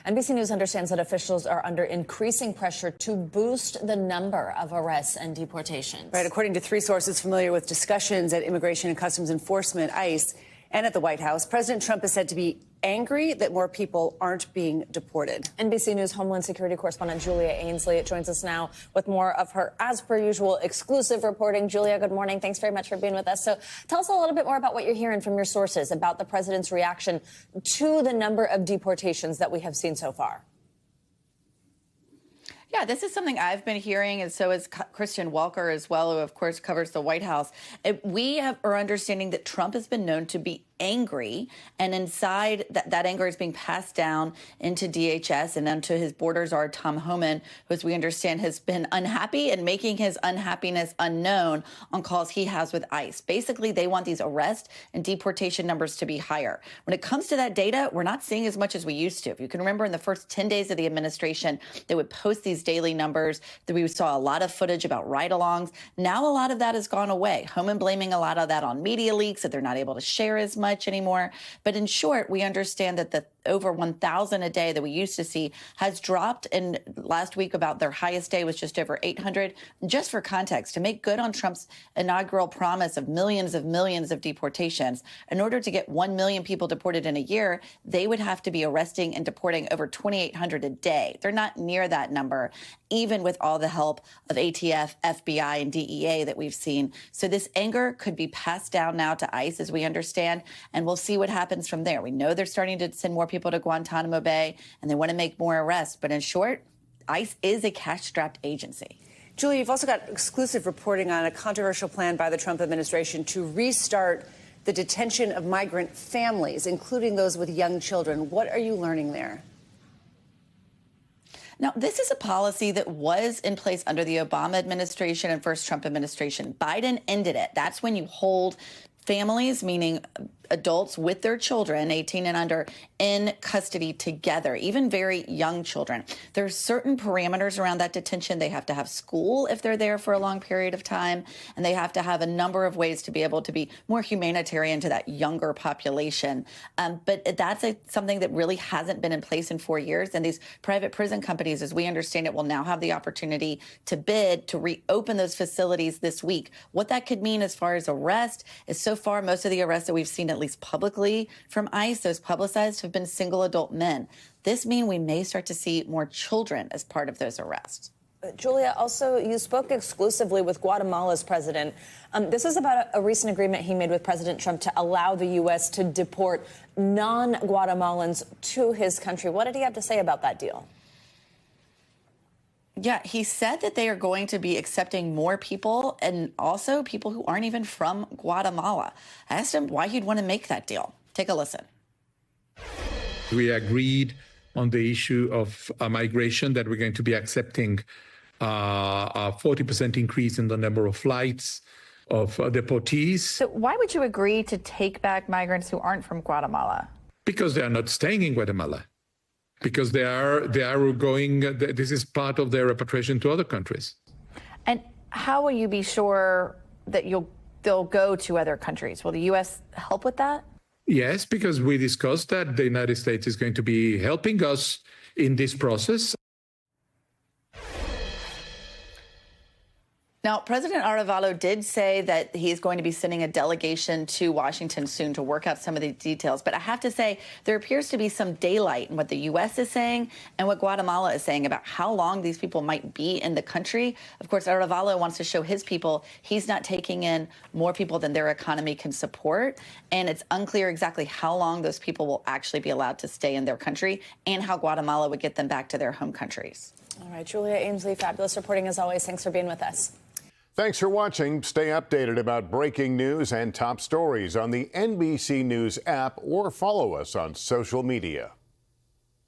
NBC News understands that officials are under increasing pressure to boost the number of arrests and deportations. Right, according to three sources familiar with discussions at Immigration and Customs Enforcement, ICE, and at the White House, President Trump is said to be angry that more people aren't being deported. NBC News Homeland Security correspondent Julia Ainsley joins us now with more of her, as per usual, exclusive reporting. Julia, good morning. Thanks very much for being with us. So tell us a little bit more about what you're hearing from your sources about the president's reaction to the number of deportations that we have seen so far. Yeah, this is something I've been hearing, and so is Christian Walker as well, who, of course, covers the White House. We are understanding that Trump has been known to be angry, and inside that anger is being passed down into DHS and onto his border czar, Tom Homan, who, as we understand, has been unhappy and making his unhappiness unknown on calls he has with ICE. Basically, they want these arrest and deportation numbers to be higher. When it comes to that data, we're not seeing as much as we used to. If you can remember, in the first 10 days of the administration, they would post these daily numbers. We saw a lot of footage about ride-alongs. Now a lot of that has gone away. Homan blaming a lot of that on media leaks, that they're not able to share as much anymore. But in short, we understand that the over 1,000 a day that we used to see has dropped. And last week, about their highest day was just over 800. Just for context, to make good on Trump's inaugural promise of millions of deportations, in order to get 1 million people deported in a year, they would have to be arresting and deporting over 2,800 a day. They're not near that number, even with all the help of ATF, FBI, and DEA that we've seen. So this anger could be passed down now to ICE, as we understand, and we'll see what happens from there. We know they're starting to send more people to Guantanamo Bay, and they want to make more arrests. But in short, ICE is a cash-strapped agency. Julia, you've also got exclusive reporting on a controversial plan by the Trump administration to restart the detention of migrant families, including those with young children. What are you learning there? Now, this is a policy that was in place under the Obama administration and first Trump administration. Biden ended it. That's when you hold families, meaning adults with their children, 18 and under, in custody together, even very young children. There are certain parameters around that detention. They have to have school if they're there for a long period of time, and they have to have a number of ways to be able to be more humanitarian to that younger population. But that's something that really hasn't been in place in 4 years. And these private prison companies, as we understand it, will now have the opportunity to bid to reopen those facilities this week. What that could mean as far as arrest is, so far, most of the arrests that we've seen, at least publicly from ICE, those publicized, have been single adult men. This means we may start to see more children as part of those arrests. Julia, also, you spoke exclusively with Guatemala's president. This is about a recent agreement he made with President Trump to allow the U.S. to deport non-Guatemalans to his country. What did he have to say about that deal? Yeah, he said that they are going to be accepting more people, and also people who aren't even from Guatemala. I asked him why he'd want to make that deal. Take a listen. We agreed on the issue of migration, that we're going to be accepting a 40% increase in the number of flights of deportees. So why would you agree to take back migrants who aren't from Guatemala? Because they are not staying in Guatemala. Because they are going, this is part of their repatriation to other countries. And how will you be sure that they'll go to other countries? Will the U.S. help with that? Yes, because we discussed that the United States is going to be helping us in this process. Now, President Arevalo did say that he's going to be sending a delegation to Washington soon to work out some of the details. But I have to say, there appears to be some daylight in what the U.S. is saying and what Guatemala is saying about how long these people might be in the country. Of course, Arevalo wants to show his people he's not taking in more people than their economy can support. And it's unclear exactly how long those people will actually be allowed to stay in their country and how Guatemala would get them back to their home countries. All right, Julia Ainsley, fabulous reporting as always. Thanks for being with us. Thanks for watching. Stay updated about breaking news and top stories on the NBC News app or follow us on social media.